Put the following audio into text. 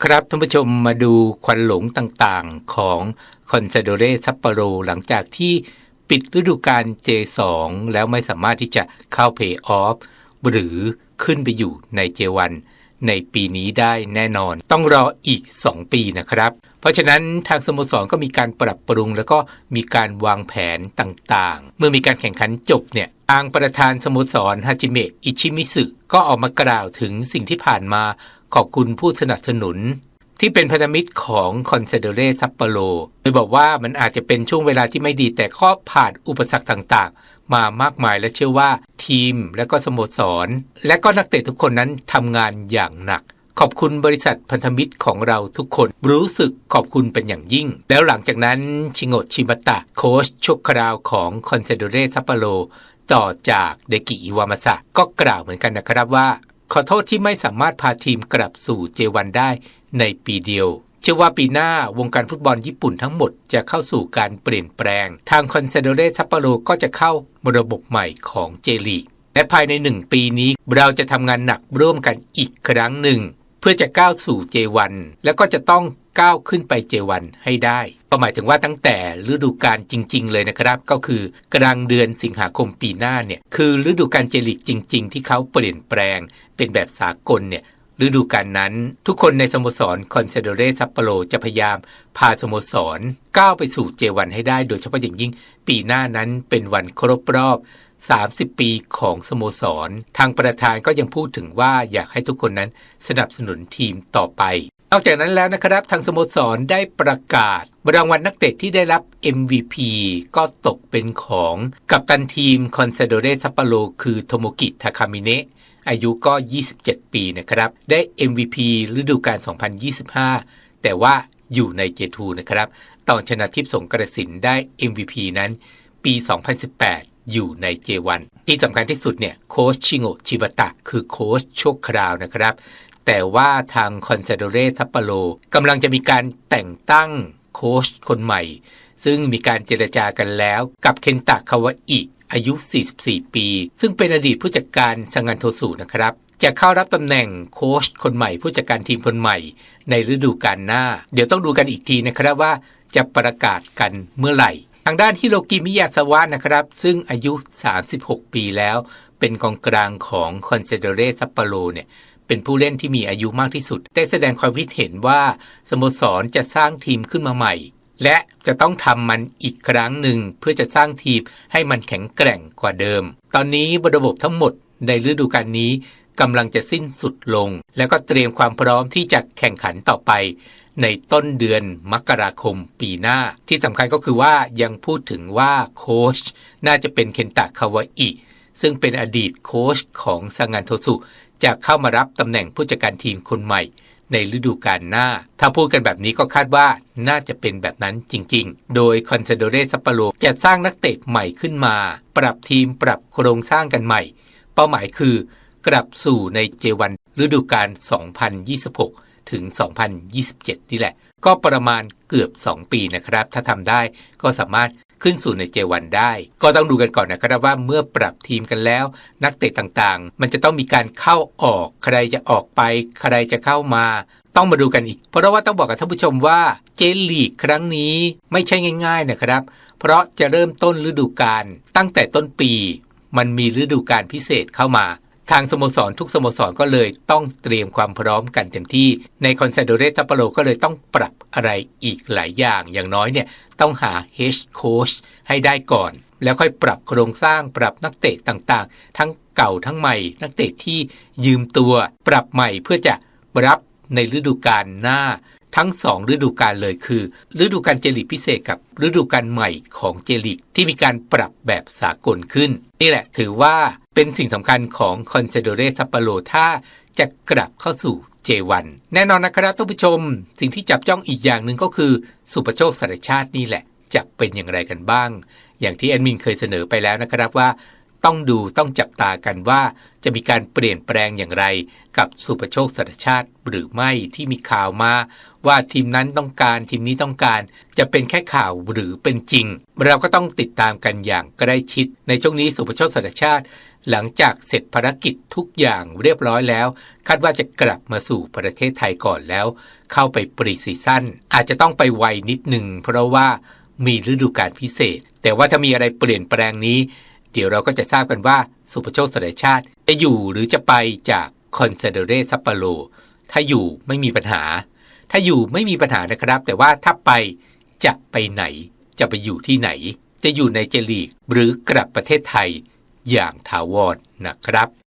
ครับท่านผู้ชมมาดูควันหลงต่างๆของคอนซาโดเรซัปโปโรหลังจากที่ปิดฤดูกาล J2 แล้วไม่สามารถที่จะเข้าเพลย์ออฟหรือขึ้นไปอยู่ใน J1 ในปีนี้ได้แน่นอนต้องรออีก2ปีนะครับเพราะฉะนั้นทางสโมสรก็มีการปรับปรุงแล้วก็มีการวางแผนต่างๆเมื่อมีการแข่งขันจบเนี่ยประธานสโมสรฮาจิเมะอิชิมิสึก็ออกมากล่าวถึงสิ่งที่ผ่านมาขอบคุณผู้สนับสนุนที่เป็นพันธมิตรของคอนซาโดเรซัปโปโรโดยบอกว่ามันอาจจะเป็นช่วงเวลาที่ไม่ดีแต่ก็ผ่านอุปสรรคต่างๆมามากมายและเชื่อว่าทีมและก็สโมสรและก็นักเตะทุกคนนั้นทำงานอย่างหนักขอบคุณบริษัทพันธมิตรของเราทุกคนรู้สึกขอบคุณเป็นอย่างยิ่งแล้วหลังจากนั้นชิโงะชิบะตะโค้ชชั่วคราวของคอนซาโดเรซัปโปโรต่อจากเดกิอิวามาสะก็กล่าวเหมือนกันนะครับว่าขอโทษที่ไม่สามารถพาทีมกลับสู่ J1 ได้ในปีเดียวเชื่อว่าปีหน้าวงการฟุตบอลญี่ปุ่นทั้งหมดจะเข้าสู่การเปลี่ยนแปลงทางคอนซาโดเรซัปโปโรก็จะเข้าระบบใหม่ของ J League และภายใน1ปีนี้เราจะทำงานหนักร่วมกันอีกครั้งหนึ่งเพื่อจะก้าวสู่ J1 แล้วก็จะต้องก้าวขึ้นไป J1 ให้ได้ก็หมายถึงว่าตั้งแต่ฤดูกาลจริงๆเลยนะครับก็คือกลางเดือนสิงหาคมปีหน้าเนี่ยคือฤดูกาล J League จริงๆที่เขาเปลี่ยนแปลงเป็นแบบสากลเนี่ยฤดูกาลนั้นทุกคนในสโมสรคอนซาโดเรซัปโปโรจะพยายามพาสโมสรก้าวไปสู่ J1 ให้ได้โดยเฉพาะอย่างยิ่งปีหน้านั้นเป็นวันครบรอบ30 ปีของสโมสรทางประธานก็ยังพูดถึงว่าอยากให้ทุกคนนั้นสนับสนุนทีมต่อไปนอกจากนั้นแล้วนะครับทางสโมสรได้ประกาศรางวัลนักเตะที่ได้รับ MVP ก็ตกเป็นของกัปตันทีมคอนซาโดเรซัปโปโรคือโทโมกิทาคามิเนะอายุก็27ปีนะครับได้ MVP ฤดูกาล2025แต่ว่าอยู่ใน J2 นะครับตอนชนะทิพย์สงกระสินได้ MVP นั้นปี2018อยู่ใน J1 ที่สำคัญที่สุดเนี่ยโค้ชชิโงะชิบะตะคือโค้ชชั่วคราวนะครับแต่ว่าทางคอนซาโดเรซัปโปโรกำลังจะมีการแต่งตั้งโค้ชคนใหม่ซึ่งมีการเจรจากันแล้วกับเคนตะคาวาอิอายุ44ปีซึ่งเป็นอดีตผู้จัดการซังงันโทสุนะครับจะเข้ารับตำแหน่งโค้ชคนใหม่ผู้จัดการทีมคนใหม่ในฤดูกาลหน้าเดี๋ยวต้องดูกันอีกทีนะครับว่าจะประกาศกันเมื่อไหร่ทางด้านฮิโรกิมิยาสวะนะครับซึ่งอายุ36ปีแล้วเป็นกองกลางของคอนซาโดเรซัปโปโรเนี่ยเป็นผู้เล่นที่มีอายุมากที่สุดได้แสดงความคิดเห็นว่าสโมสรจะสร้างทีมขึ้นมาใหม่และจะต้องทำมันอีกครั้งหนึ่งเพื่อจะสร้างทีมให้มันแข็งแกร่งกว่าเดิมตอนนี้ระบบทั้งหมดในฤดูกาลนี้กำลังจะสิ้นสุดลงแล้วก็เตรียมความพร้อมที่จะแข่งขันต่อไปในต้นเดือนมกราคมปีหน้าที่สำคัญก็คือว่ายังพูดถึงว่าโค้ชน่าจะเป็นเคนตะคาวาอิซึ่งเป็นอดีตโค้ชของซังงันโทสุจะเข้ามารับตำแหน่งผู้จัดการทีมคนใหม่ในฤดูกาลหน้าถ้าพูดกันแบบนี้ก็คาดว่าน่าจะเป็นแบบนั้นจริงๆโดยคอนซาโดเรซัปโปโรจะสร้างนักเตะใหม่ขึ้นมาปรับทีมปรับโครงสร้างกันใหม่เป้าหมายคือกลับสู่ใน J1 ฤดูกาล2026ถึง2027นี่แหละก็ประมาณเกือบ2ปีนะครับถ้าทำได้ก็สามารถขึ้นสู่ใน J1 ได้ก็ต้องดูกันก่อนนะครับว่าเมื่อปรับทีมกันแล้วนักเตะต่างๆมันจะต้องมีการเข้าออกใครจะออกไปใครจะเข้ามาต้องมาดูกันอีกเพราะว่าต้องบอกกับท่านผู้ชมว่าเจลีกครั้งนี้ไม่ใช่ง่ายๆนะครับเพราะจะเริ่มต้นฤดูกาลตั้งแต่ต้นปีมันมีฤดูกาลพิเศษเข้ามาทางสโมสรทุกสโมสรก็เลยต้องเตรียมความพร้อมกันเต็มที่ในคอนซาโดเรซัปโปโรก็เลยต้องปรับอะไรอีกหลายอย่างน้อยเนี่ยต้องหา Head Coach ให้ได้ก่อนแล้วค่อยปรับโครงสร้างปรับนักเตะต่างๆทั้งเก่าทั้งใหม่นักเตะที่ยืมตัวปรับใหม่เพื่อจะรับในฤดูกาลหน้าทั้ง2ฤดูกาลเลยคือฤดูกาลเจลีกพิเศษกับฤดูกาลใหม่ของเจลีกที่มีการปรับแบบสากลขึ้นนี่แหละถือว่าเป็นสิ่งสำคัญของคอนซาโดเรซัปโปโรถ้าจะกลับเข้าสู่ J1 แน่นอนนะครับท่านผู้ชมสิ่งที่จับจ้องอีกอย่างหนึ่งก็คือสุภโชคสารชาตินี่แหละจะเป็นอย่างไรกันบ้างอย่างที่แอดมินเคยเสนอไปแล้วนะครับว่าต้องดูต้องจับตากันว่าจะมีการเปลี่ยนแปลงอย่างไรกับสุภโชคสารชาติหรือไม่ที่มีข่าวมาว่าทีมนั้นต้องการทีมนี้ต้องการจะเป็นแค่ข่าวหรือเป็นจริงเราก็ต้องติดตามกันอย่างใกล้ชิดในช่วงนี้สุภโชคสารชาติ หลังจากเสร็จภารกิจทุกอย่างเรียบร้อยแล้วคาดว่าจะกลับมาสู่ประเทศไทยก่อนแล้วเข้าไปปรีซีซั่นอาจจะต้องไปไวนิดนึงเพราะว่ามีฤดูกาลพิเศษแต่ว่าถ้ามีอะไรเปลี่ยนแปลงนี้เดี๋ยวเราก็จะทราบกันว่าสุภโชค สลายชาติจะอยู่หรือจะไปจากคอนซาโดเรซัปโปโรถ้าอยู่ไม่มีปัญหาถ้าอยู่ไม่มีปัญหานะครับแต่ว่าถ้าไปจะไปไหนจะไปอยู่ที่ไหนจะอยู่ในเจลีกหรือกลับประเทศไทยอย่างถาวรนะครับ